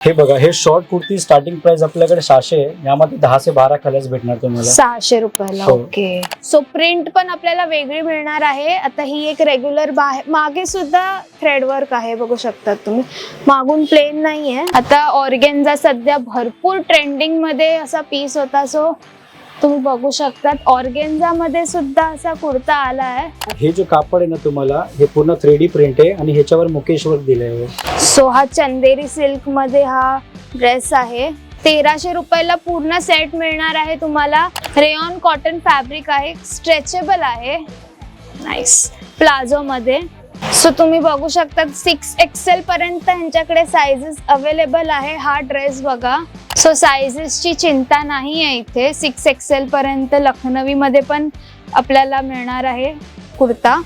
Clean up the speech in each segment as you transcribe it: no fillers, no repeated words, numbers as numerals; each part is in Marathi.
हे बघा, हे शॉर्ट कुर्ती स्टार्टिंग प्राइस आपल्याकडे 600 आहे. यामध्ये 10 से 12 कलर्स भेटणार तुम्हाला 600 रुपयाला. हो. ओके. सो प्रिंट पण आपल्याला वेगळी मिळणार आहे. आता ही एक रेग्युलर मागे सुद्धा थ्रेड वर्क आहे, बघू शकतात तुम्ही. मागून प्लेन नाहीये. आता ऑर्गेन्झा सध्या भरपूर ट्रेंडिंग मध्ये असा पीस होता, सो तुम्ही बघू शकतात ऑर्गेन्झा मध्ये सुद्धा असा कुर्ता आला आहे. हे जो कापड आहे ना तुम्हाला, हे पूर्ण 3D प्रिंट आहे आणि ह्याच्यावर मुकेश वर्क दिलंय आहे. सो हा चंदेरी सिल्क मध्ये हा ड्रेस आहे. 1300 रुपयाला पूर्ण सेट मिळणार आहे तुम्हाला. रेयॉन कॉटन फॅब्रिक आहे, स्ट्रेचेबल आहे. नाईस. प्लाझो मध्ये. सो तुम्ही बघू शकता 6XL पर्यंत यांच्याकडे साइजेस अवेलेबल आहे. हा ड्रेस बघा. सो साइजेसची चिंता नाही आहे इथे. 6XL पर्यंत लखनवी मध्ये पण आपल्याला मिळणार आहे कुर्ता.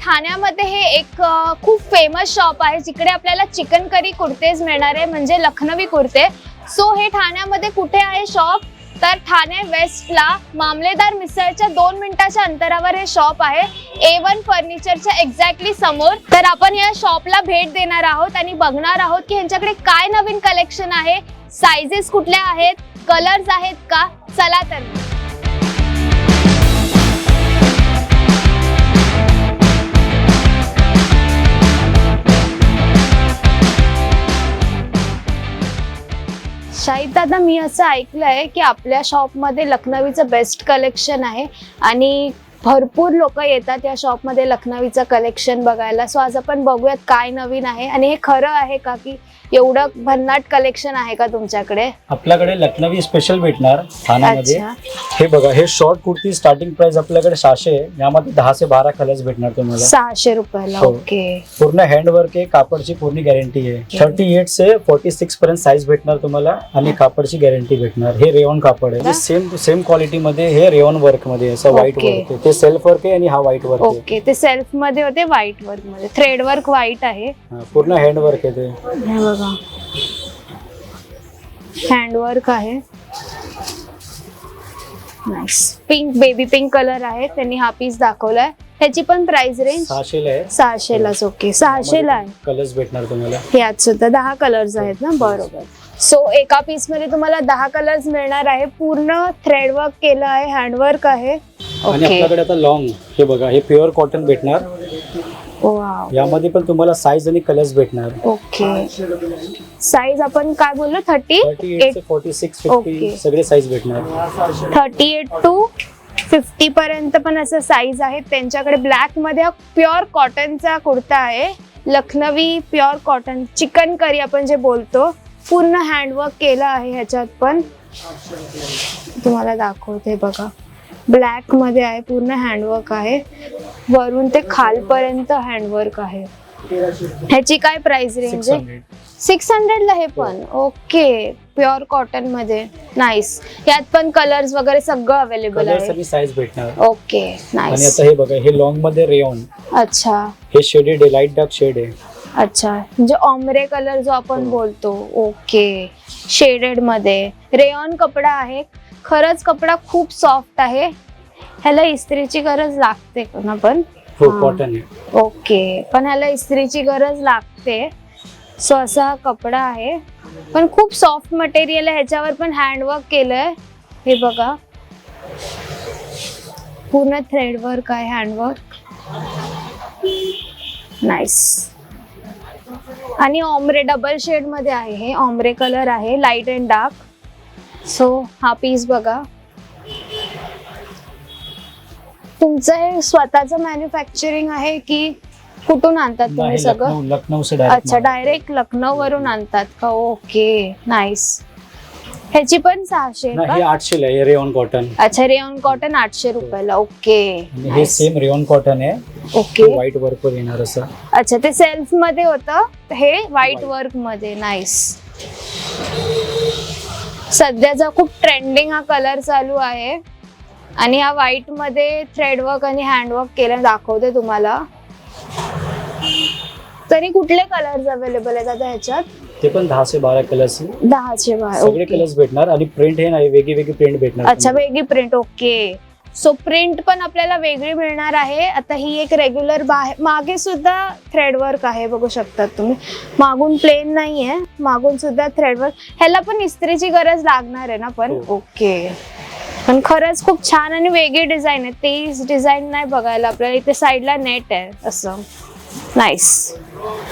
ठाण्यामध्ये हे एक खूप फेमस शॉप आहे जिकडे आपल्याला चिकन करी कुर्तेज मिळणार आहे, म्हणजे लखनवी कुर्ते. सो हे ठाण्यामध्ये कुठे आहे शॉप, तर ठाणे वेस्टला मामलेदार मिसळच्या 2 मिनिटाच्या अंतरावर हे शॉप आहे. A1 फर्निचरच्या एक्झॅक्टली समोर. तर आपण या शॉपला भेट देणार आहोत आणि बघणार आहोत की यांच्याकडे काय नवीन कलेक्शन आहे, साइजेस कुठल्या आहेत, कलर्स आहेत का. चला तर. शाहिद दादा, मी असं ऐकलंय की आपल्या शॉपमध्ये लखनवीचं बेस्ट कलेक्शन आहे आणि भरपूर लोक येतात या शॉपमध्ये लखनवीचं कलेक्शन बघायला. सो आज आपण बघूयात काय नवीन आहे आणि हे खरं आहे का की एवढं भन्नाट कलेक्शन आहे का तुमच्याकडे. आपल्याकडे लखनवी स्पेशल भेटणार ठाण्यामध्ये. हे बघा, हे शॉर्ट कुर्ती स्टार्टिंग प्राइस आपल्याकडे 600 आहे. यामध्ये 10 से 12 कलर्स भेटणार तुम्हाला 600 रुपयाला. ओके. पूर्ण हँड वर्क आहे, कापडची पूर्ण गॅरंटी आहे. 38 से 46 पर्यंत साईज भेटणार तुम्हाला आणि कापडची गॅरंटी भेटणार. हे रेयॉन कापड आहे, सेम क्वालिटी मध्ये. हे रेयॉन वर्क मध्ये असं व्हाईट वर्क आहे. ते सेल्फ वर्क आहे आणि हा व्हाईट वर्क आहे. ओके. ते सेल्फ मध्ये होते, व्हाईट वर्क मध्ये. थ्रेड वर्क व्हाईट आहे, पूर्ण हँड वर्क आहे. ते हे बघा, हँडवर्क आहे. Nice. Pink, baby pink colour आहे. त्यांनी हा पीस दाखवलाय. ह्याची पण प्राइस रेंज 600 ला आहे. 600 लाच. ओके. 600 ला आहे. कलर्स भेटणार तुम्हाला. यात सुद्धा 10 कलर्स आहेत ना. बरोबर. सो एका पीस मध्ये तुम्हाला 10 कलर्स मिळणार आहे. पूर्ण थ्रेड वर्क केलं आहे, हँडवर्क आहे. आणि आपल्याकडे आता लॉंग, हे बघा, हे प्युअर कॉटन भेटणार. वाव. यामध्ये पण तुम्हाला साईज आणि कलर्स भेटणार. ओके. साईज आपण काय बोललो, 38 से 46, 50 सगळे साईज भेटणार. 38 to 50 पर्यंत पण असं साईज आहे त्यांच्याकडे. ब्लॅक मध्ये हा प्युअर कॉटनचा कुर्ता आहे, Lucknowi pure cotton. Chikankari आपण जे बोलतो, पूर्ण हँडवर्क केलं आहे ह्याच्यात पण. तुम्हाला दाखवते बघा, ब्लॅक मध्ये आहे, पूर्ण हँडवर्क आहे. वरून ते खालपर्यंत हँडवर्क आहे. ह्याची काय प्राइस रेंज आहे? 600 ला हे पण. ओके. प्युअर कॉटन मध्ये. नाईस. यात पण कलर्स वगैरे सगळं अवेलेबल आहे. साईज भेटणार. ओके. नाईस. आणि आता हे बघा, हे लॉंग मध्ये रेयॉन. अच्छा. हे शेडेड आहे, लाईट डार्क शेड आहे. अच्छा, म्हणजे ऑम्ब्रे कलर जो आपण बोलतो. ओके. शेडेड मध्ये रेयॉन कपडा आहे. खरंच कपडा खूप सॉफ्ट आहे. ह्याला इस्त्रीची गरज लागते ना पण. हो, कॉटन आहे. ओके. पण ह्याला इस्त्रीची गरज लागते. सो असा हा कपडा आहे, पण खूप सॉफ्ट मटेरियल आहे. ह्याच्यावर पण हँडवर्क केलंय. हे बघा, पूर्ण थ्रेड वर्क आहे, हँडवर्क. नाईस. आणि ऑम्ब्रे डबल शेड मध्ये आहे. हे ऑम्ब्रे कलर आहे, लाईट अँड डार्क. सो हा पीस बघा. तुमचं हे स्वतःचं मॅन्युफॅक्चरिंग आहे की कुठून आणतात तुम्ही सगळं? लखनऊ से. अच्छा, डायरेक्ट लखनऊ वरून आणतात का? ओके. नाईस. ह्याची पण 600 का? हे 800 ला आहे, रेयॉन कॉटन. अच्छा, रेयॉन कॉटन 800 रुपयाला. ओके. हे सेम रेयॉन कॉटन आहे. ओके. व्हाईट वर्क वर येणार असं. अच्छा, ते सेल्फ मध्ये होतं, हे व्हाईट वर्क मध्ये. नाईस. सध्याचा खूप ट्रेंडिंग हा कलर चालू आहे आणि हा व्हाईट मध्ये थ्रेडवर्क आणि हँडवर्क केलं दाखवते तुम्हाला. तरी कुठले कलर्स अवेलेबल आहेत आता ह्याच्यात? ते पण 10 से 12 कलर्स 10चे बाय. सगळे कलर्स भेटणार आणि प्रिंट हे नाही वेगळी वेगळी प्रिंट भेटणार अच्छा, वेगळी प्रिंट. ओके, सो प्रिंट पण आपल्याला वेगळी मिळणार आहे. आता ही एक रेग्युलर मागे सुद्धा थ्रेड वर्क आहे, बघू शकतात तुम्ही. मागून प्लेन नाहीये, मागून सुद्धा थ्रेड वर्क. ह्याला पण इस्त्रीची गरज लागणार आहे ना पण. हो. ओके, पण खरंच खूप छान आणि वेगळी डिझाईन आहे. तेच डिझाईन नाही बघायला आपल्याला. इथे साईडला नेट आहे असं. नाईस.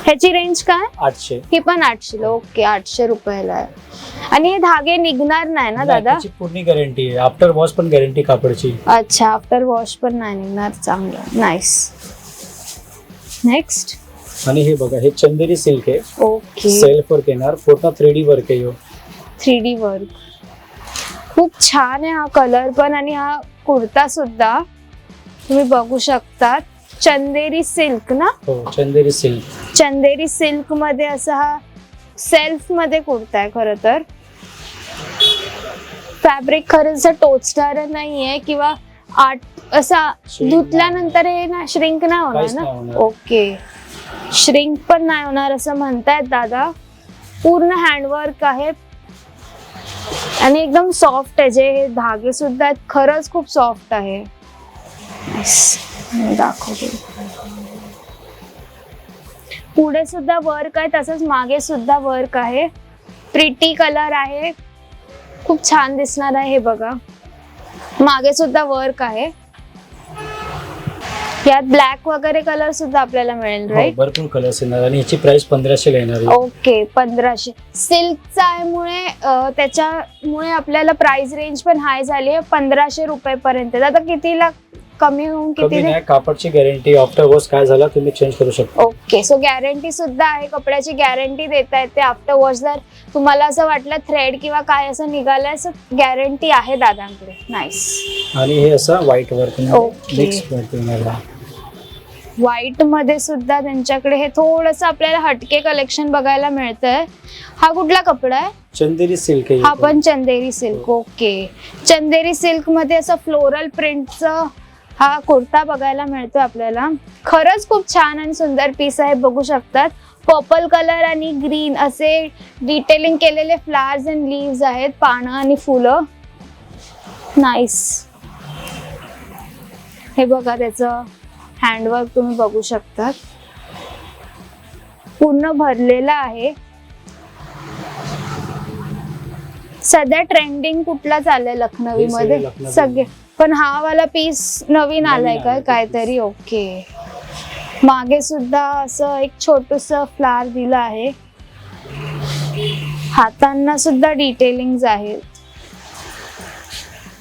ह्याची रेंज काय? 800. ही पण 800. ओके, 800 रुपयाला आहे. आणि हे धागे निघणार नाही ना दादा? त्याची पूर्ण गॅरंटी आहे. आफ्टर वॉश पण गॅरंटी कापडची. अच्छा, आफ्टर वॉश पण नाही निघणार. चांगलं. नाईस. नेक्स्ट. आणि हे बघा, हे चंदेरी सिल्क आहे. ओके, सेल्फ वर्क येणार, पूर्ण 3D वर्क आहे. 3D वर्क खूप छान आहे. हा कलर पण आणि हा कुर्ता सुद्धा तुम्ही बघू शकता. चंदेरी सिल्क ना? हो, चंदेरी सिल्क. चंदेरी सिल्क मध्ये असा हा सेल्फ मध्ये कुर्ता आहे. खरं तर फॅब्रिक खरंच टोचणार नाहीये किंवा असा धुतल्यानंतर हे ना श्रिंक नाही होणार काहीच ना? नाही होणार. ओके, श्रिंक पण नाही होणार असं म्हणतायत दादा. पूर्ण हँडवर्क आहे आणि एकदम सॉफ्ट आहे. जे हे धागे सुद्धा आहेत खरंच खूप सॉफ्ट आहे. दाखवते. पुढे सुद्धा वर्क आहे, तसंच मागे सुद्धा वर्क आहे. प्रिटी कलर आहे, खूप छान दिसणार आहे. हे बघा, मागे सुद्धा वर्क आहे. यात ब्लॅक वगैरे कलर सुद्धा आपल्याला मिळेल, हो, राईट? भरपूर कलर्स येणार आणि याची प्राइस 1500 ला येणार आहे. ओके, 1500. सिल्कचा आहे त्याच्यामुळे आपल्याला प्राइस रेंज पण हाय झाली आहे. 1500 रुपयेपर्यंत. आता कितीला कमी होऊन कमी किती? नाही, कापडची गॅरंटी. आफ्टर वॉश काय झाला तुम्ही चेंज करू शकता. ओके, सो गॅरंटी सुद्धा आहे. कपड्याची गॅरंटी देता येते. आफ्टर वॉश जर तुम्हाला असं वाटलं थ्रेड किंवा काय असं निघालंय, असं गॅरंटी आहे दादांकडे. नाईस. आणि हे असं व्हाईट वर्क ओके. मिक्स येणार. व्हाईट मध्ये सुद्धा त्यांच्याकडे हे थोडंसं आपल्याला हटके कलेक्शन बघायला मिळतंय. हा कुठला कपडा आहे? चंदेरी सिल्क आहे. हा पण चंदेरी सिल्क. ओके, चंदेरी सिल्क मध्ये असं फ्लोरल प्रिंटचं हा कुर्ता बघायला मिळतो आपल्याला. खरंच खूप छान आणि सुंदर पीस आहे, बघू शकतात. पर्पल कलर आणि ग्रीन असे डिटेलिंग केलेले फ्लावर्स अँड लीव्स आहेत, पानं आणि फुलं. नाईस. हे बघा, त्याचं हँडवर्क तुम्ही बघू शकतात. पूर्ण भरलेला आहे. सध्या ट्रेंडिंग कुठला चाललंय लखनवी मध्ये? लखनवी. सगळे. पण हा वाला पीस नवीन आलाय का काहीतरी? ओके. मागे सुद्धा असं एक छोटस फ्लावर दिलं आहे. हातांना सुद्धा डिटेलिंग आहेत.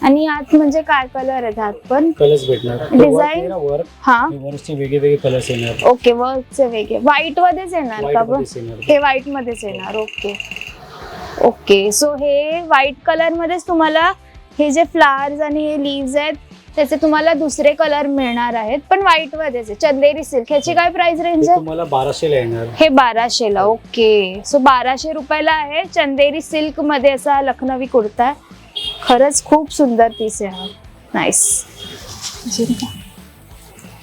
आणि आत म्हणजे काय कलर आहेत? हात पण कलर्स भेटणार. डिझाईन. वर्क. हा, वर्कचे वेगळे वेगळे कलर्स येणार. ओके, वर्कचे वेगळे. व्हाईट मध्येच येणार का? White मध्येच येणार. हे व्हाईट मध्येच येणार. ओके ओके, सो हे व्हाईट कलर मध्येच तुम्हाला हे जे फ्लावर्स आणि हे लीव्स आहेत त्याचे तुम्हाला दुसरे कलर मिळणार आहेत, पण व्हाईट मध्येच आहे. चंदेरी सिल्क. ह्याची काय प्राइस रेंज ते आहे? तुम्हाला 1200 ला येणार. हे 1200 ला. ओके, सो 1200 रुपयाला आहे. चंदेरी सिल्क मध्ये असा लखनवी कुर्ता आहे. खरंच खूप सुंदर पीस आहे हा. नाईस.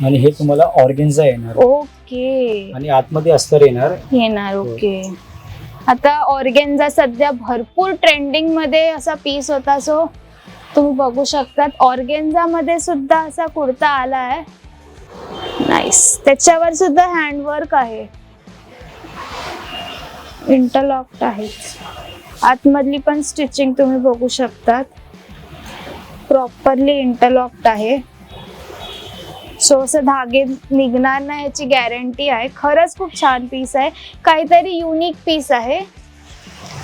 आणि हे तुम्हाला ऑर्गेन्झा येणार. ओके, आणि आतमध्ये अस्तर येणार. ओके, आता ऑर्गेन्झा सध्या भरपूर ट्रेंडिंग मध्ये असा पीस होता, सो तुम्ही बघू शकतात. ऑर्गेन्झा मध्ये सुद्धा असा कुर्ता आला आहे. नाईस. त्याच्यावर सुद्धा हँडवर्क आहे, इंटरलॉक्ड आहे. आतमधली पण स्टिचिंग तुम्ही बघू शकतात, प्रॉपरली इंटरलॉक्ड आहे. सो असं धागे निघणार नाही याची गॅरंटी आहे. खरंच खूप छान पीस आहे, काहीतरी युनिक पीस आहे.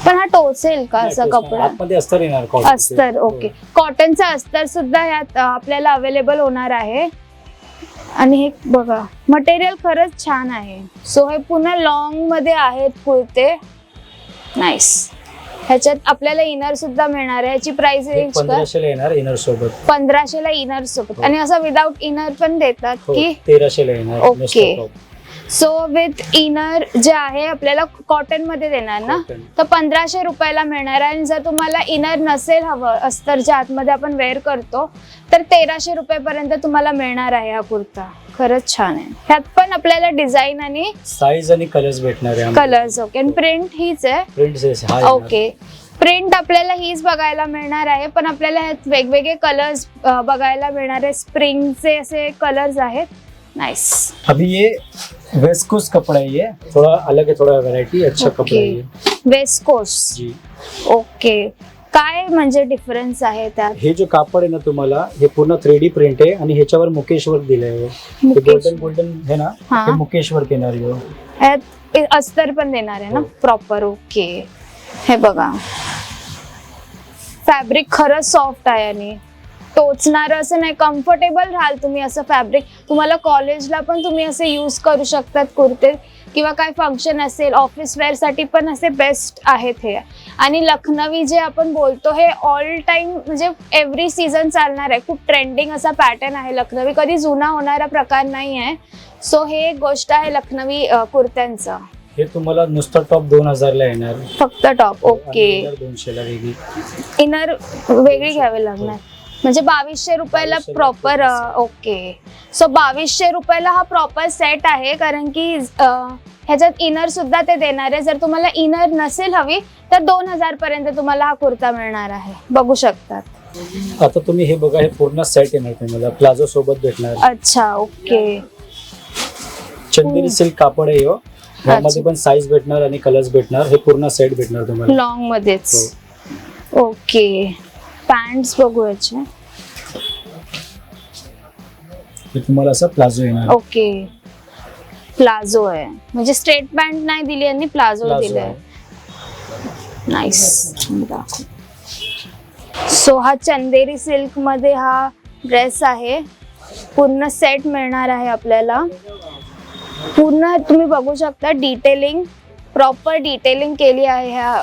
पण हा टोचेल का असा कपडा? आतमध्ये अस्तर येणार. अस्तर. ओके, कॉटनचा अस्तर सुद्धा यात आपल्याला अवेलेबल होणार आहे. आणि हे बघा, मटेरियल खरंच छान आहे. सो हे पुन्हा लॉंग मध्ये आहेत कुर्ते. नाईस. ह्याच्यात आपल्याला इनर सुद्धा मिळणार आहे. याची प्राइस रेंज 1500 ला येणार इनर सोबत. 1500 ला इनर सोबत. आणि असं विदाउट इनर पण देतात की? 1300 ला येणार. ओके, सो विथ इनर जे आहे आपल्याला कॉटन मध्ये देणार ना, तर 1500 रुपयाला मिळणार आहे. आणि जर तुम्हाला इनर नसेल हवं, अस्तरच्या आतमध्ये आपण वेअर करतो, तर 1300 रुपयापर्यंत तुम्हाला मिळणार आहे हा कुर्ता. खरंच छान आहे. ह्यात पण आपल्याला डिझाईन आणि साईज आणि कलर्स भेटणार आहे. कलर्स. ओके. आणि प्रिंट हीच आहे. प्रिंट हा ओके. प्रिंट आपल्याला हीच बघायला मिळणार आहे, पण आपल्याला ह्यात वेगवेगळे कलर्स बघायला मिळणार आहे. स्प्रिंगचे असे कलर्स आहेत. नाइस. अभी ये वेस्कोस कपड़ा है, ये थोड़ा अलग है, थोड़ा वैरायटी अच्छा कपड़ा है ये. वेस्कोस. जी. ओके. काय म्हणजे डिफरन्स आहे त्यात? हे जो कापड आहे ना तुम्हाला, हे पूर्ण 3D प्रिंट आहे आणि ह्याच्यावर मुकेश वर्क दिलंय. हे मुकेश गोल्डन है ना, हा. हे मुकेश वर्क येणार आहे. ह्यात अस्तर पण देणार आहे ना प्रॉपर. ओके. हे बघा, फॅब्रिक खरंच सॉफ्ट आहे आणि टोचणार असं नाही, कम्फर्टेबल राहाल तुम्ही. असं फॅब्रिक तुम्हाला कॉलेजला पण तुम्ही असे यूज करू शकतात कुर्ते, किंवा काय फंक्शन असेल ऑफिस वेअर साठी पण असे बेस्ट आहेत हे. आणि लखनवी जे आपण बोलतो हे ऑल टाइम म्हणजे एव्हरी सीझन चालणार आहे. खूप ट्रेंडिंग असा पॅटर्न आहे लखनवी, कधी जुना होणारा प्रकार नाही आहे. सो हे एक गोष्ट आहे लखनवी कुर्त्यांचं. हे तुम्हाला नुसतं टॉप 2000 ला येणार, फक्त टॉप. ओके. 200 ला वेगळी, इनर वेगळी घ्यावी लागणार. म्हणजे 2200 रुपयाला प्रॉपर. ओके. सो 2200 रुपयाला हा प्रॉपर सेट आहे, कारण की ह्याच्यात इनर सुद्धा ते देणार आहे. जर तुम्हाला इनर नसेल हवी तर 2000 पर्यंत तुम्हाला हा कुर्ता मिळणार आहे. बघू शकतात. आता तुम्ही हे बघा, हे पूर्ण सेट येणार तुम्हाला, प्लाझो सोबत भेटणार. अच्छा. ओके. चंदेरी सिल्क कापड आहे हो. ह्यामध्ये पण साईज भेटणार आणि कलर्स भेटणार. हे पूर्ण सेट भेटणार तुम्हाला लॉंग मध्येच. ओके. पॅन्ट्स बघू याचे. हे तुम्हाला असं प्लाझो येणार. ओके. प्लाझो आहे, म्हणजे स्ट्रेट पॅन्ट नाही दिली आणि प्लाझो दिलाय. नाइस. सो हा चंदेरी सिल्क मध्ये हा ड्रेस आहे. पूर्ण सेट मिळणार आहे आपल्याला. पूर्ण तुम्ही बघू शकता डिटेलिंग, प्रॉपर डिटेलिंग केली आहे ह्या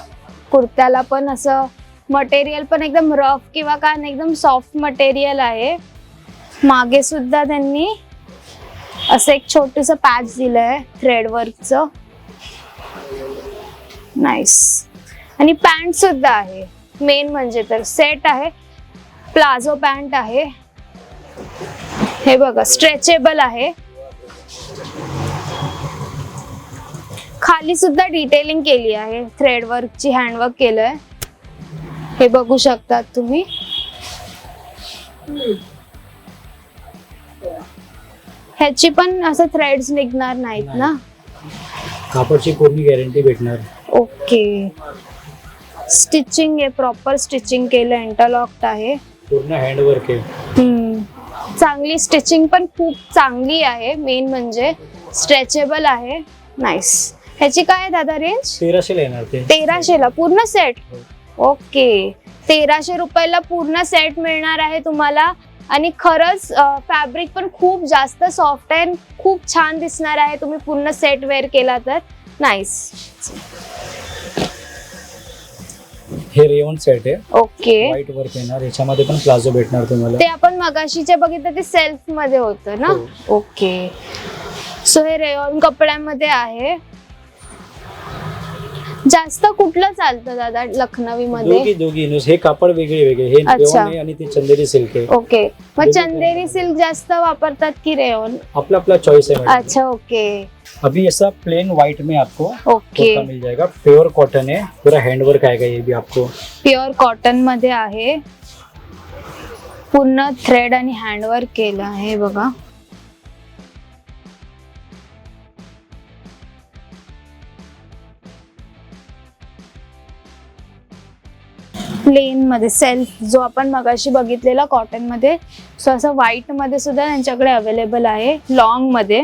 कुर्त्याला. पण असं मटेरियल पण एकदम रफ किंवा काय नाही, एकदम सॉफ्ट मटेरियल आहे. मागे सुद्धा त्यांनी असं एक छोटस पॅच दिलंय थ्रेड वर्कचं. नाइस. आणि पॅन्ट सुद्धा आहे. मेन म्हणजे तर सेट आहे, प्लाझो पॅन्ट आहे. हे बघा, स्ट्रेचेबल आहे. खाली सुद्धा डिटेलिंग केली आहे, थ्रेड वर्कची, हँडवर्क केलंय. हे बघू शकतात तुम्ही. ह्याची पण असं थ्रेड्स निघणार नाहीत ना. कापडची पूर्ण गॅरंटी भेटणार. ओके. स्टिचिंग आहे, प्रॉपर स्टिचिंग केलं, इंटरलॉक्ड आहे. पूर्ण हँडवर्क आहे. चांगली स्टिचिंग पण खूप चांगली आहे. मेन म्हणजे स्ट्रेचेबल आहे. नाइस. ह्याची काय आहे दादा रेंज? 1300 ला येणार ते. 1300 ला पूर्ण सेट. ओके. 1300 रुपयाला पूर्ण सेट मिळणार आहे तुम्हाला. आणि खरंच फॅब्रिक पण खूप जास्त सॉफ्ट आहे, खूप छान दिसणार आहे तुम्ही पूर्ण सेट वेअर केला तर. नाइस. हे रेयॉन सेट आहे. ओके. व्हाईट वर्क येणार, याच्यामध्ये पण प्लाझो भेटणार तुम्हाला. ते आपण मगाशीचे बघितलं ते सेल्फ मध्ये होतं ना. ओके. सो हे रेयॉन कपड्यामध्ये आहे. जास्त कुठलं चालतं दादा लखनवी मध्ये? दोघी हे कापड वेगळे वेगळे. हे रेयॉन आहे आणि ते चंदेरी सिल्क आहे. ओके. मग चंदेरी सिल्क जास्त वापरतात की रेयॉन? अपना चॉइस है. अच्छा. ओके. अभी ऐसा प्लेन व्हाइट में आपको ओके मिल जाएगा. प्योर कॉटन है, पूरा हैंडवर्क आएगा. ये भी आपको प्योर कॉटन मध्ये आहे. पूर्ण थ्रेड आणि हँडवर्क केलं आहे बघा. प्लेन मध्ये सेल्फ जो आपण मगाशी बघितलेला कॉटन मध्ये, सो असं व्हाईट मध्ये सुद्धा त्यांच्याकडे अवेलेबल आहे. लॉंग मध्ये.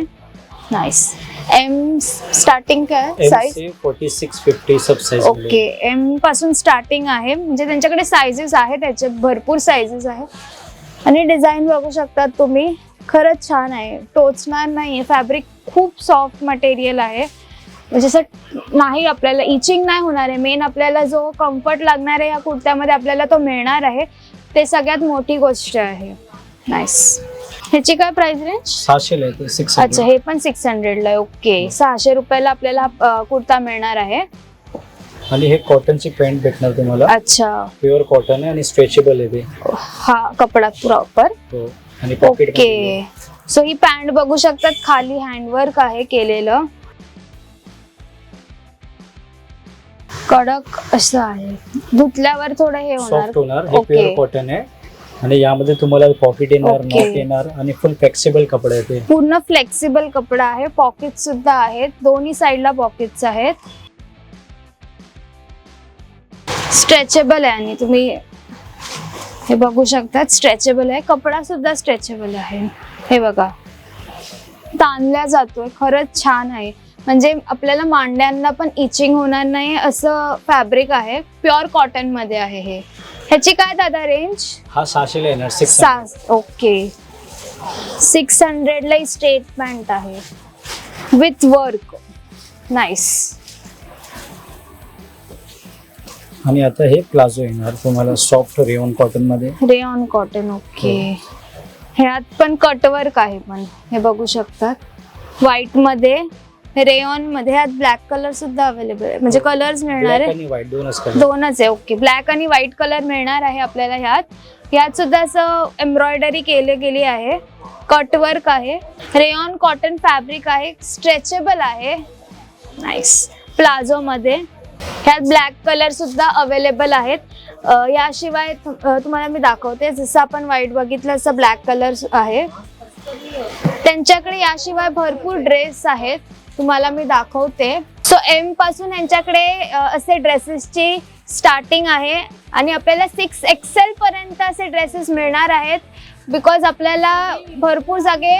नाइस. एम स्टार्टिंग काय साइज? 46-50 सब साइज. ओके. एम पासून स्टार्टिंग आहे, म्हणजे त्यांच्याकडे साइजेस आहेत, त्याचे भरपूर साइजेस आहेत. आणि डिझाईन बघू शकतात तुम्ही. खरंच छान आहे, टोचणार नाहीये. फॅब्रिक खूप सॉफ्ट मटेरियल आहे, म्हणजे असं नाही आपल्याला इचिंग नाही होणार आहे. मेन आपल्याला जो कम्फर्ट लागणार आहे या कुर्त्यामध्ये आपल्याला तो मिळणार आहे, ते सगळ्यात मोठी गोष्ट आहे. नाइस. ह्याची काय प्राइस रेंज? 600 ला आहे. 600. अच्छा. हे पण 600 ला आहे. ओके. 600 रुपयाला आपल्याला कुर्ता मिळणार आहे. आणि हे कॉटनची पॅन्ट भेटणार तुम्हाला. अच्छा. प्युअर कॉटन आहे आणि स्ट्रेचेबल आहे ते. हा कपडा प्रॉपर. हो. आणि पॉकेट ओके. सो ही पॅन्ट बघू शकतात, खाली हँडवर्क आहे केलेलं, कडक असं आहे, धुतल्यावर थोडं हे सॉफ्ट होणार. होणार. हे ओके. प्युअर कॉटन आहे आणि यामध्ये तुम्हाला पॉकेट येणार, ओके. नॉट येणार आणि फुल फ्लेक्सिबल कपडा आहे ते. पूर्ण फ्लेक्सिबल कपडा आहे, पॉकेट सुद्धा आहेत, दोन्ही साईडला पॉकेट्स आहेत, स्ट्रेचेबल आहे आणि तुम्ही हे बघू शकता स्ट्रेचेबल आहे, कपडा सुद्धा स्ट्रेचेबल आहे. हे बघा ताणल्या जातोय, खरंच छान आहे. म्हणजे आपल्याला मांड्यांना पण इचिंग होणार नाही असं फॅब्रिक आहे, प्युअर कॉटन मध्ये आहे हे. ह्याची काय दादा रेंज? हा 600 ला येणार. 600. ओके. 600 ला ही स्ट्रेट पॅन्ट आहे विथ वर्क. नाईस. आणि आता हे प्लाझो येणार तुम्हाला सॉफ्ट रेयॉन कॉटन मध्ये. Rayon cotton. ओके. ह्यात पण कटवर्क आहे, पण हे बघू शकतात व्हाईट मध्ये, रेयॉन मध्ये. ह्यात ब्लॅक कलर सुद्धा अवेलेबल आहे, म्हणजे कलर्स मिळणार आहे. आणि व्हाईट दोनच आहे. ओके. ब्लॅक आणि व्हाईट कलर मिळणार आहे आपल्याला ह्यात. ह्यात सुद्धा असं एम्ब्रॉयडरी केली गेली आहे, कटवर्क आहे, रेयॉन कॉटन फॅब्रिक आहे, स्ट्रेचेबल आहे. नाईस. प्लाझो मध्ये ह्यात ब्लॅक कलर सुद्धा अवेलेबल आहेत. याशिवाय तुम्हाला मी दाखवते, जसं आपण व्हाईट बघितलं असं ब्लॅक कलर आहे त्यांच्याकडे. याशिवाय भरपूर ड्रेस आहेत, तुम्हाला मी दाखवते. सो एम पासून यांच्याकडे असे ड्रेसेसची स्टार्टिंग आहे आणि आपल्याला 6XL पर्यंत असे ड्रेसेस मिळणार आहेत. बिकॉज आपल्याला भरपूर जागे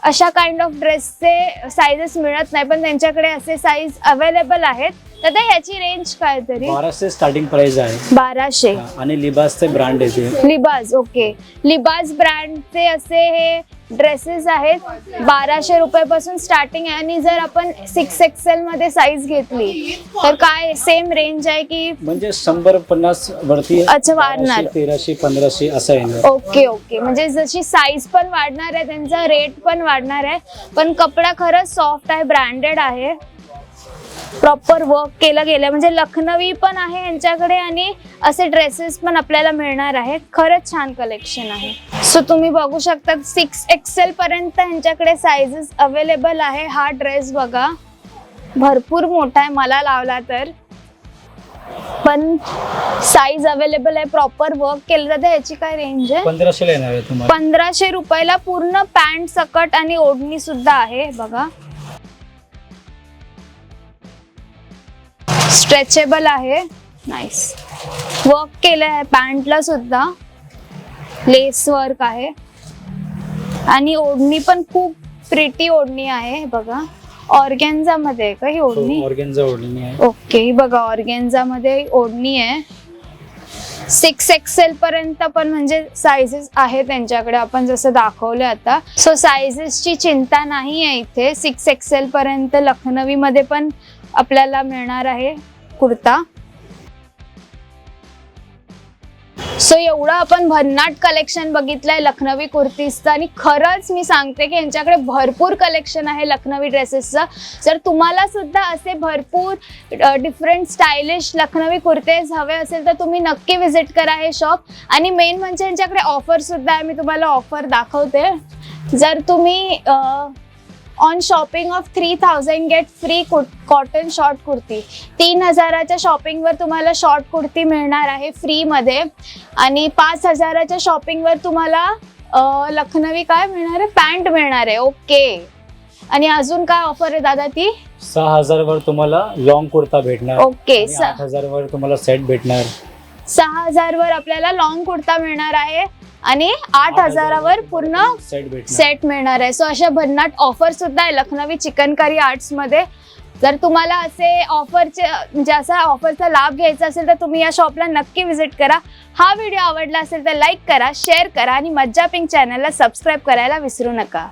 अशा काइंड ऑफ ड्रेसचे साइजेस मिळत नाही, पण त्यांच्याकडे असे साईज अवेलेबल आहेत. तर ह्याची रेंज काय तरी? 1200 स्टार्टिंग प्राइस आहे. 1200. आणि लिबासचे ब्रँड येते. लिबास. ओके. लिबास ब्रँडचे असे हे ड्रेसेस आहेत, 1200 रुपयापासून स्टार्टिंग आहे. आणि जर आपण 6XL मध्ये साईज घेतली तर काय सेम रेंज आहे की? म्हणजे 150 वरती. अच्छा, वाढणार. 1300 1500 असं येणार. ओके. ओके. म्हणजे जशी साईज पण वाढणार आहे, त्यांचा रेट पण वाढणार आहे. पण कपडा खरंच सॉफ्ट आहे, ब्रँडेड आहे, प्रॉपर वर्क केलं गेलं. म्हणजे लखनवी पण आहे यांच्याकडे आणि असे ड्रेसेस पण आपल्याला मिळणार आहेत. खरंच छान कलेक्शन आहे. सो तुम्ही बघू शकता 6XL पर्यंत यांच्याकडे साइजेस अवेलेबल आहे. हा ड्रेस बघा भरपूर मोठा आहे, मला लावला तर, पण साईज अवेलेबल आहे, प्रॉपर वर्क केलं जातं. याची काय रेंज आहे? 1500 ला येणार आहे तुम्हाला. 1500 रुपयाला पूर्ण पॅन्ट सकट आणि ओढणी सुद्धा आहे. बघा स्ट्रेचेबल आहे. नाईस. वर्क केलं आहे पॅन्टला सुद्धा, लेस वर्क आहे आणि ओढणी पण खूप प्रिटी ओढणी आहे. बघा ऑर्गेन्झा मध्ये आहे का ही ओढणी? ऑर्गेन्झा ओढणी आहे. ओके. ही बघा ऑर्गेन्झा मध्ये ओढणी आहे. 6XL पर्यंत पण म्हणजे साइजेस आहे त्यांच्याकडे, आपण जसं दाखवलं आता. सो साइजेसची चिंता नाही आहे इथे. 6XL पर्यंत लखनवी मध्ये पण आपल्याला मिळणार आहे कुर्ता. सो एवढं आपण भन्नाट कलेक्शन बघितलंय लखनवी कुर्तीजचं आणि खरंच मी सांगते की यांच्याकडे भरपूर कलेक्शन आहे लखनवी ड्रेसेसचं. जर तुम्हाला सुद्धा असे भरपूर डिफरंट स्टायलिश लखनवी कुर्तेज हवे असेल तर तुम्ही नक्की विजिट करा हे शॉप. आणि मेन म्हणजे यांच्याकडे ऑफर सुद्धा आहे, मी तुम्हाला ऑफर दाखवते. जर तुम्ही on shopping of 3000 get free cotton short kurti. 3000च्या शॉपिंगवर तुम्हाला शॉर्ट कुर्ती मिळणार आहे फ्री मध्ये आणि 5000च्या शॉपिंगवर तुम्हाला लखनवी काय मिळणार आहे? पॅन्ट मिळणार आहे. ओके. आणि अजून काय ऑफर आहे दादा ती? 6000 वर तुम्हाला लॉंग कुर्ता भेटणार. ओके. 8000 वर तुम्हाला सेट भेटणार. 6000 वर आपल्याला लॉंग कुर्ता मिळणार आहे आणि 8000 वर पूर्ण सेट मिळणार आहे. सो अशा भन्नाट ऑफर सुद्धा आहे लखनवी चिकनकारी आर्ट्स मध्ये. जर तुम्हाला असे ऑफरचे म्हणजे असा ऑफरचा लाभ घ्यायचा असेल तर तुम्ही या शॉपला नक्की विजिट करा. हा व्हिडिओ आवडला असेल तर लाईक करा, शेअर करा आणि मज्जा पिंक चॅनलला सबस्क्राईब करायला विसरू नका.